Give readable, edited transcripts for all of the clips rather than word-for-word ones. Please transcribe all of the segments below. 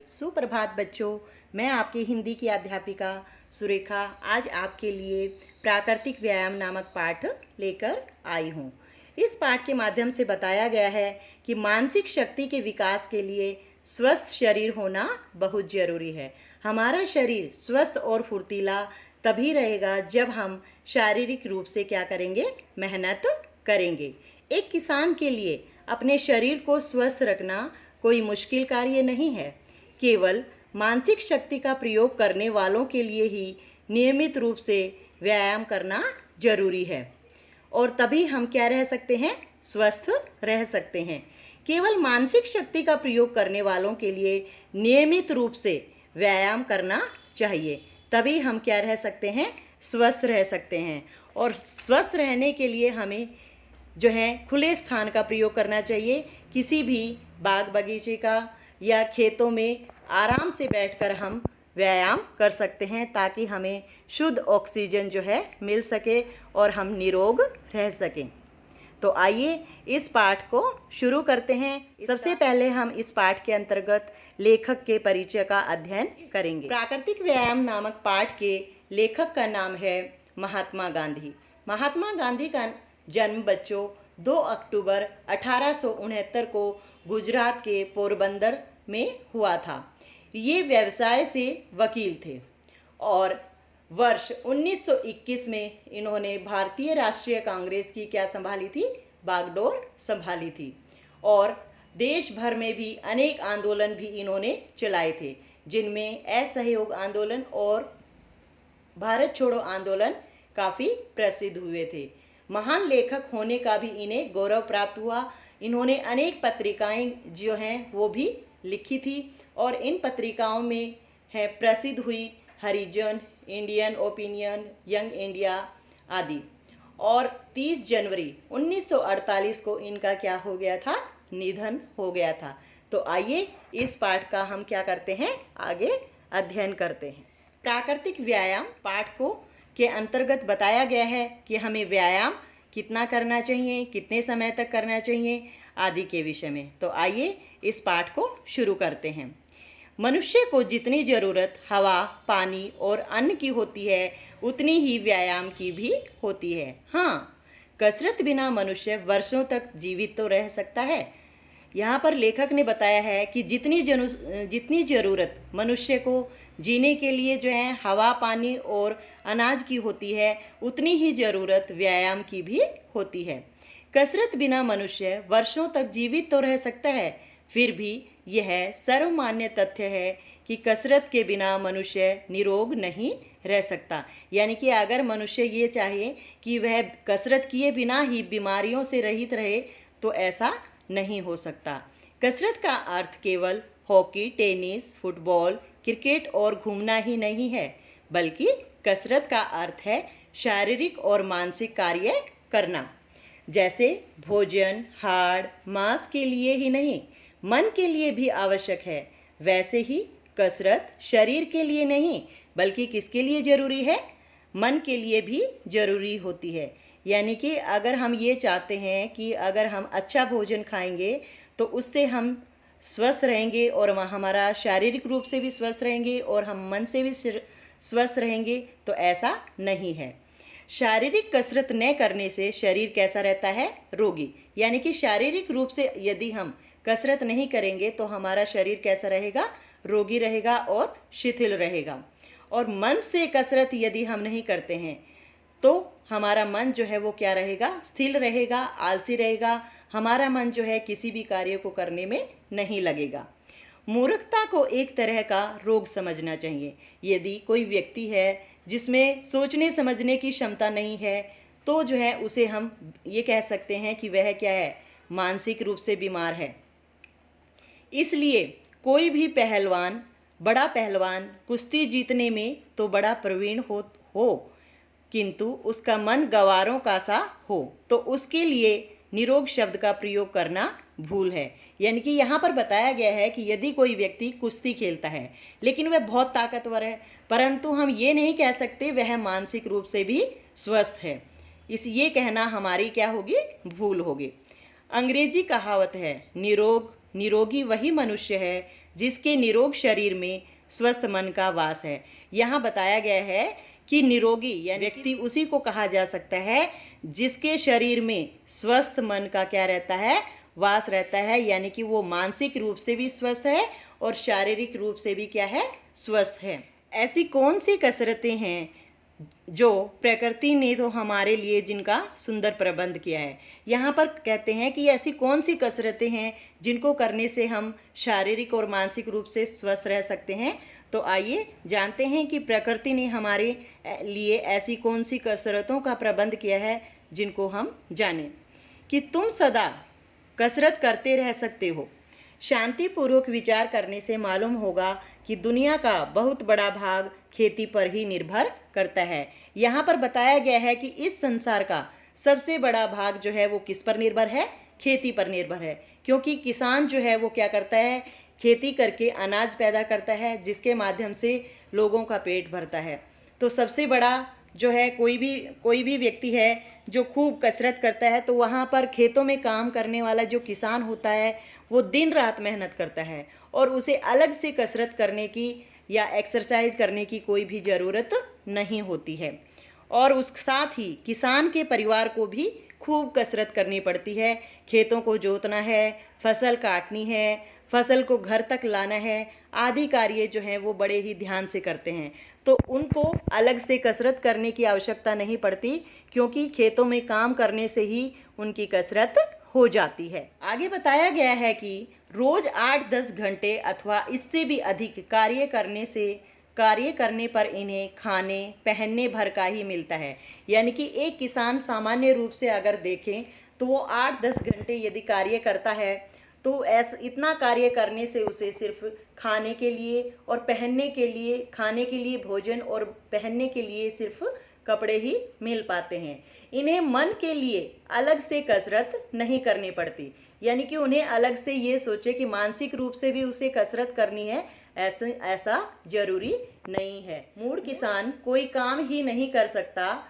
सुप्रभात बच्चों, मैं आपकी हिंदी की अध्यापिका सुरेखा आज आपके लिए प्राकृतिक व्यायाम नामक पाठ लेकर आई हूँ। इस पाठ के माध्यम से बताया गया है कि मानसिक शक्ति के विकास के लिए स्वस्थ शरीर होना बहुत ज़रूरी है। हमारा शरीर स्वस्थ और फुर्तीला तभी रहेगा जब हम शारीरिक रूप से क्या करेंगे, मेहनत करेंगे। एक किसान के लिए अपने शरीर को स्वस्थ रखना कोई मुश्किल कार्य नहीं है। केवल मानसिक शक्ति का प्रयोग करने वालों के लिए ही नियमित रूप से व्यायाम करना जरूरी है और तभी हम क्या रह सकते हैं, स्वस्थ रह सकते हैं। केवल मानसिक शक्ति का प्रयोग करने वालों के लिए नियमित रूप से व्यायाम करना चाहिए, तभी हम क्या रह सकते हैं, स्वस्थ रह सकते हैं। और स्वस्थ रहने के लिए हमें जो है खुले स्थान का प्रयोग करना चाहिए। किसी भी बाग बगीचे का या खेतों में आराम से बैठकर हम व्यायाम कर सकते हैं ताकि हमें शुद्ध ऑक्सीजन जो है मिल सके और हम निरोग रह सकें। तो आइए इस पाठ को शुरू करते हैं। सबसे पहले हम इस पाठ के अंतर्गत लेखक के परिचय का अध्ययन करेंगे। प्राकृतिक व्यायाम नामक पाठ के लेखक का नाम है महात्मा गांधी। महात्मा गांधी का जन्म बच्चों 2 अक्टूबर 1869 को गुजरात के पोरबंदर में हुआ था। ये व्यवसाय से वकील थे और वर्ष 1921 में इन्होंने भारतीय राष्ट्रीय कांग्रेस की क्या संभाली थी, बागडोर संभाली थी। और देश भर में भी अनेक आंदोलन भी इन्होंने चलाए थे, जिनमें असहयोग आंदोलन और भारत छोड़ो आंदोलन काफ़ी प्रसिद्ध हुए थे। महान लेखक होने का भी इन्हें गौरव प्राप्त हुआ। इन्होंने अनेक पत्रिकाएं जो हैं वो भी लिखी थी और इन पत्रिकाओं में है प्रसिद्ध हुई हरिजन, इंडियन ओपिनियन, यंग इंडिया आदि। और 30 जनवरी 1948 को इनका क्या हो गया था, निधन हो गया था। तो आइए इस पाठ का हम क्या करते हैं, आगे अध्ययन करते हैं। प्राकृतिक व्यायाम पाठ को के अंतर्गत बताया गया है कि हमें व्यायाम कितना करना चाहिए, कितने समय तक करना चाहिए आदि के विषय में। तो आइए इस पाठ को शुरू करते हैं। मनुष्य को जितनी ज़रूरत हवा, पानी और अन्न की होती है उतनी ही व्यायाम की भी होती है। हाँ, कसरत बिना मनुष्य वर्षों तक जीवित तो रह सकता है। यहाँ पर लेखक ने बताया है कि जितनी ज़रूरत मनुष्य को जीने के लिए जो है हवा, पानी और अनाज की होती है उतनी ही ज़रूरत व्यायाम की भी होती है। कसरत बिना मनुष्य वर्षों तक जीवित तो रह सकता है, फिर भी यह सर्वमान्य तथ्य है कि कसरत के बिना मनुष्य निरोग नहीं रह सकता। यानी कि अगर मनुष्य ये चाहे कि वह कसरत किए बिना ही बीमारियों से रहित रहे तो ऐसा नहीं हो सकता। कसरत का अर्थ केवल हॉकी, टेनिस, फुटबॉल, क्रिकेट और घूमना ही नहीं है, बल्कि कसरत का अर्थ है शारीरिक और मानसिक कार्य करना। जैसे भोजन हाड़, मांस के लिए ही नहीं, मन के लिए भी आवश्यक है, वैसे ही कसरत शरीर के लिए नहीं बल्कि किसके लिए ज़रूरी है, मन के लिए भी ज़रूरी होती है। यानी कि अगर हम ये चाहते हैं कि अगर हम अच्छा भोजन खाएंगे तो उससे हम स्वस्थ रहेंगे और हमारा शारीरिक रूप से भी स्वस्थ रहेंगे और हम मन से भी स्वस्थ रहेंगे, तो ऐसा नहीं है। शारीरिक कसरत न करने से शरीर कैसा रहता है, रोगी। यानी कि शारीरिक रूप से यदि हम कसरत नहीं करेंगे तो हमारा शरीर कैसा रहेगा, रोगी रहेगा और शिथिल रहेगा। और मन से कसरत यदि हम नहीं करते हैं तो हमारा मन जो है वो क्या रहेगा, स्थिर रहेगा, आलसी रहेगा। हमारा मन जो है किसी भी कार्य को करने में नहीं लगेगा। मूर्खता को एक तरह का रोग समझना चाहिए। यदि कोई व्यक्ति है जिसमें सोचने समझने की क्षमता नहीं है तो जो है उसे हम ये कह सकते हैं कि वह क्या है, मानसिक रूप से बीमार है। इसलिए कोई भी पहलवान, बड़ा पहलवान कुश्ती जीतने में तो बड़ा प्रवीण हो किंतु उसका मन गंवारों का सा हो तो उसके लिए निरोग शब्द का प्रयोग करना भूल है। यानी कि यहाँ पर बताया गया है कि यदि कोई व्यक्ति कुश्ती खेलता है लेकिन वह बहुत ताकतवर है, परंतु हम ये नहीं कह सकते वह मानसिक रूप से भी स्वस्थ है। ये कहना हमारी क्या होगी, भूल होगी। अंग्रेजी कहावत है, निरोगी वही मनुष्य है जिसके निरोग शरीर में स्वस्थ मन का वास है। यहाँ बताया गया है कि निरोगी यानी व्यक्ति उसी को कहा जा सकता है जिसके शरीर में स्वस्थ मन का क्या रहता है, वास रहता है, यानी कि वो मानसिक रूप से भी स्वस्थ है और शारीरिक रूप से भी क्या है, स्वस्थ है। ऐसी कौन सी कसरतें हैं जो प्रकृति ने तो हमारे लिए जिनका सुंदर प्रबंध किया है। यहाँ पर कहते हैं कि ऐसी कौन सी कसरतें हैं जिनको करने से हम शारीरिक और मानसिक रूप से स्वस्थ रह सकते हैं। तो आइए जानते हैं कि प्रकृति ने हमारे लिए ऐसी कौन सी कसरतों का प्रबंध किया है जिनको हम जानें। कि तुम सदा कसरत करते रह सकते हो। शांतिपूर्वक विचार करने से मालूम होगा कि दुनिया का बहुत बड़ा भाग खेती पर ही निर्भर करता है। यहाँ पर बताया गया है कि इस संसार का सबसे बड़ा भाग जो है वो किस पर निर्भर है, खेती पर निर्भर है। क्योंकि किसान जो है वो क्या करता है, खेती करके अनाज पैदा करता है जिसके माध्यम से लोगों का पेट भरता है। तो सबसे बड़ा जो है कोई भी व्यक्ति है जो खूब कसरत करता है तो वहाँ पर खेतों में काम करने वाला जो किसान होता है वो दिन रात मेहनत करता है और उसे अलग से कसरत करने की या एक्सरसाइज करने की कोई भी ज़रूरत नहीं होती है। और उस साथ ही किसान के परिवार को भी खूब कसरत करनी पड़ती है। खेतों को जोतना है, फसल काटनी है, फसल को घर तक लाना है, आदि कार्य जो हैं वो बड़े ही ध्यान से करते हैं। तो उनको अलग से कसरत करने की आवश्यकता नहीं पड़ती क्योंकि खेतों में काम करने से ही उनकी कसरत हो जाती है। आगे बताया गया है कि रोज 8-10 घंटे अथवा इससे भी अधिक कार्य करने पर इन्हें खाने पहनने भर का ही मिलता है। यानी कि एक किसान सामान्य रूप से अगर देखें तो वो 8-10 घंटे यदि कार्य करता है तो इतना कार्य करने से उसे सिर्फ खाने के लिए और पहनने के लिए, खाने के लिए भोजन और पहनने के लिए सिर्फ कपड़े ही मिल पाते हैं। इन्हें मन के लिए अलग से कसरत नहीं करनी पड़ती। यानी कि उन्हें अलग से ये सोचे कि मानसिक रूप से भी उसे कसरत करनी है, ऐसा जरूरी नहीं है। मूढ़ किसान कोई काम ही नहीं कर सकता।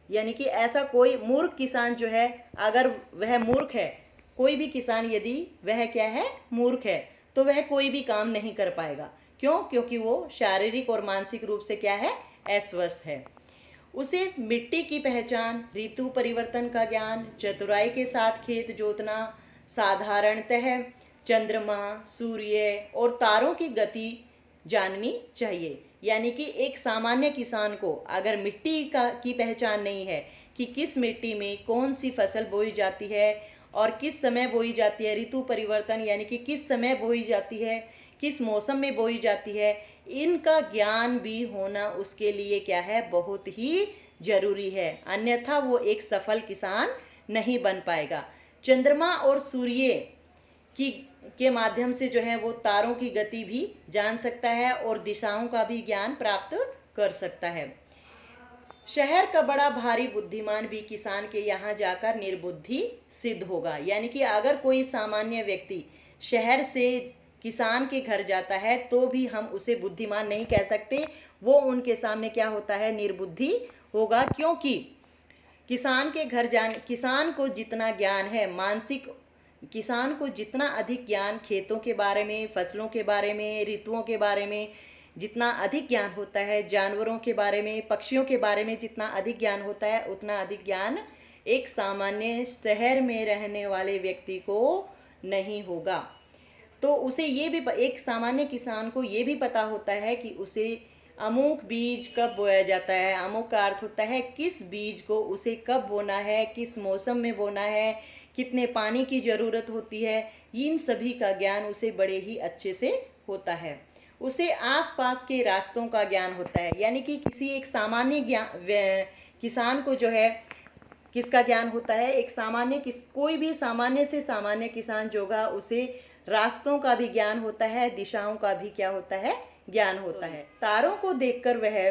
यानी कि ऐसा कोई मूर्ख किसान जो है, अगर वह मूर्ख है, कोई भी किसान यदि वह क्या है, मूर्ख है, तो वह कोई भी काम नहीं कर पाएगा। क्यों? क्योंकि वो शारीरिक और मानसिक रूप से क्या है, अस्वस्थ है। उसे मिट्टी की पहचान, ऋतु परिवर्तन का ज्ञान, चतुराई के साथ खेत जोतना, साधारणतः चंद्रमा, सूर्य और तारों की गति जाननी चाहिए। यानी कि एक सामान्य किसान को अगर मिट्टी की पहचान नहीं है कि किस मिट्टी में कौन सी फसल बोई जाती है और किस समय बोई जाती है, ऋतु परिवर्तन यानी कि किस समय बोई जाती है, किस मौसम में बोई जाती है, इनका ज्ञान भी होना उसके लिए क्या है, बहुत ही जरूरी है। अन्यथा वो एक सफल किसान नहीं बन पाएगा। चंद्रमा और सूर्य के माध्यम से जो है वो तारों की गति भी जान सकता है और दिशाओं का भी ज्ञान प्राप्त कर सकता है। शहर का बड़ा भारी बुद्धिमान भी किसान के यहाँ जाकर निर्बुद्धि सिद्ध होगा। यानी कि अगर कोई सामान्य व्यक्ति शहर से किसान के घर जाता है तो भी हम उसे बुद्धिमान नहीं कह सकते, वो उनके सामने क्या होता है, निर्बुद्धि होगा। क्योंकि किसान को जितना ज्ञान है, किसान को जितना अधिक ज्ञान खेतों के बारे में, फसलों के बारे में, ऋतुओं के बारे में जितना अधिक ज्ञान होता है, जानवरों के बारे में, पक्षियों के बारे में जितना अधिक ज्ञान होता है, उतना अधिक ज्ञान एक सामान्य शहर में रहने वाले व्यक्ति को नहीं होगा। तो उसे ये भी, एक सामान्य किसान को ये भी पता होता है कि उसे अमुक बीज कब बोया जाता है। अमुक का अर्थ होता है किस बीज को उसे कब बोना है, किस मौसम में बोना है, कितने पानी की ज़रूरत होती है। इन सभी का ज्ञान उसे बड़े ही अच्छे से होता है। उसे आसपास के रास्तों का ज्ञान होता है। यानी कि किसी एक सामान्य किसान को जो है किसका ज्ञान होता है, कोई भी सामान्य से सामान्य किसान जो होगा उसे रास्तों का भी ज्ञान होता है, दिशाओं का भी क्या होता है, ज्ञान होता है। तारों को देखकर वह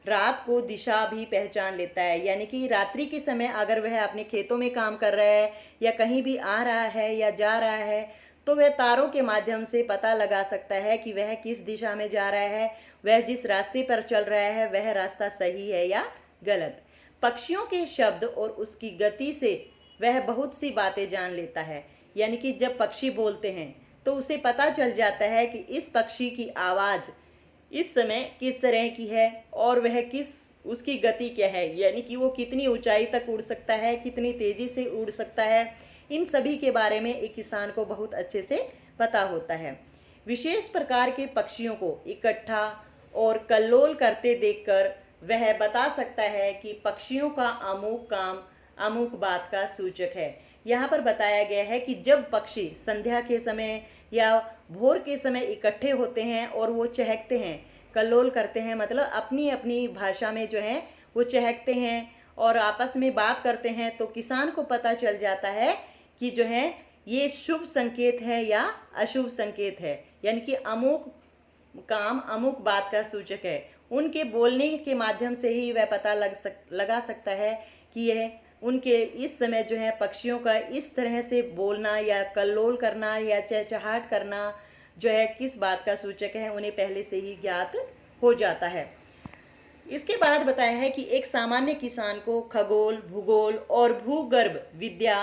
रात को दिशा भी पहचान लेता है। यानी कि रात्रि के समय अगर वह अपने खेतों में काम कर रहा है या कहीं भी आ रहा है या जा रहा है तो वह तारों के माध्यम से पता लगा सकता है कि वह किस दिशा में जा रहा है, वह जिस रास्ते पर चल रहा है वह रास्ता सही है या गलत। पक्षियों के शब्द और उसकी गति से वह बहुत सी बातें जान लेता है। यानी कि जब पक्षी बोलते हैं तो उसे पता चल जाता है कि इस पक्षी की आवाज़ इस समय किस तरह की है और वह किस उसकी गति क्या है, यानी कि वो कितनी ऊंचाई तक उड़ सकता है, कितनी तेज़ी से उड़ सकता है। इन सभी के बारे में एक किसान को बहुत अच्छे से पता होता है। विशेष प्रकार के पक्षियों को इकट्ठा और कल्लोल करते देखकर वह बता सकता है कि पक्षियों का अमुक काम अमुक बात का सूचक है। यहाँ पर बताया गया है कि जब पक्षी संध्या के समय या भोर के समय इकट्ठे होते हैं और वो चहकते हैं, कल्लोल करते हैं, मतलब अपनी अपनी भाषा में जो है वो चहकते हैं और आपस में बात करते हैं, तो किसान को पता चल जाता है कि जो है ये शुभ संकेत है या अशुभ संकेत है, यानी कि अमुक काम अमुक बात का सूचक है। उनके बोलने के माध्यम से ही वह पता लगा सकता है कि यह उनके इस समय जो है पक्षियों का इस तरह से बोलना या कल्लोल करना या चहचहाट करना जो है किस बात का सूचक है, उन्हें पहले से ही ज्ञात हो जाता है। इसके बाद बताया है कि एक सामान्य किसान को खगोल, भूगोल और भूगर्भ विद्या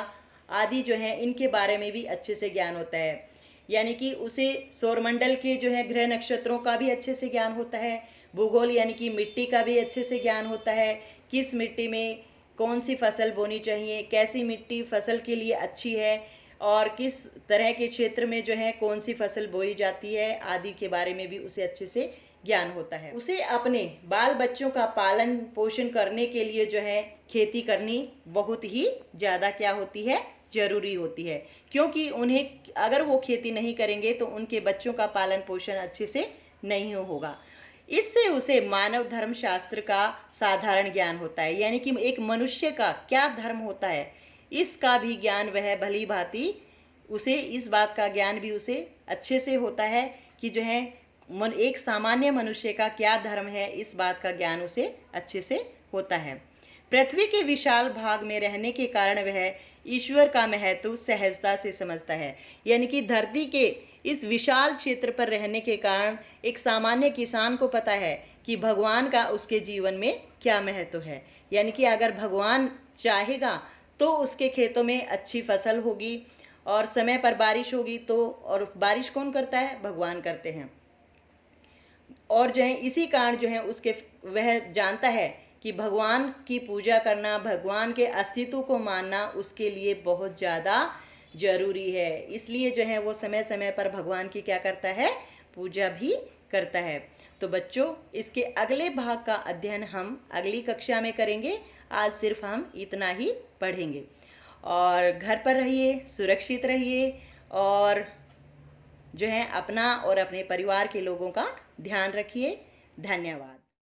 आदि जो है इनके बारे में भी अच्छे से ज्ञान होता है, यानी कि उसे सौरमंडल के जो है ग्रह नक्षत्रों का भी अच्छे से ज्ञान होता है। भूगोल यानी कि मिट्टी का भी अच्छे से ज्ञान होता है, किस मिट्टी में कौन सी फसल बोनी चाहिए, कैसी मिट्टी फसल के लिए अच्छी है और किस तरह के क्षेत्र में जो है कौन सी फसल बोई जाती है आदि के बारे में भी उसे अच्छे से ज्ञान होता है। उसे अपने बाल बच्चों का पालन पोषण करने के लिए जो है खेती करनी बहुत ही ज़्यादा क्या होती है, जरूरी होती है, क्योंकि उन्हें अगर वो खेती नहीं करेंगे तो उनके बच्चों का पालन पोषण अच्छे से नहीं होगा। इससे उसे मानव धर्म शास्त्र का साधारण ज्ञान होता है, यानी कि एक मनुष्य का क्या धर्म होता है इसका भी ज्ञान वह भली भांति उसे इस बात का ज्ञान भी उसे अच्छे से होता है कि जो है एक सामान्य मनुष्य का क्या धर्म है, इस बात का ज्ञान उसे अच्छे से होता है। पृथ्वी के विशाल भाग में रहने के कारण वह ईश्वर का महत्व सहजता से समझता है, यानी कि धरती के इस विशाल क्षेत्र पर रहने के कारण एक सामान्य किसान को पता है कि भगवान का उसके जीवन में क्या महत्व है, यानी कि अगर भगवान चाहेगा तो उसके खेतों में अच्छी फसल होगी और समय पर बारिश होगी, तो और बारिश कौन करता है, भगवान करते हैं। और जो है इसी कारण जो है उसके वह जानता है कि भगवान की पूजा करना, भगवान के अस्तित्व को मानना उसके लिए बहुत ज़्यादा जरूरी है। इसलिए जो है वो समय समय पर भगवान की क्या करता है, पूजा भी करता है। तो बच्चों, इसके अगले भाग का अध्ययन हम अगली कक्षा में करेंगे। आज सिर्फ हम इतना ही पढ़ेंगे और घर पर रहिए, सुरक्षित रहिए और जो है अपना और अपने परिवार के लोगों का ध्यान रखिए। धन्यवाद।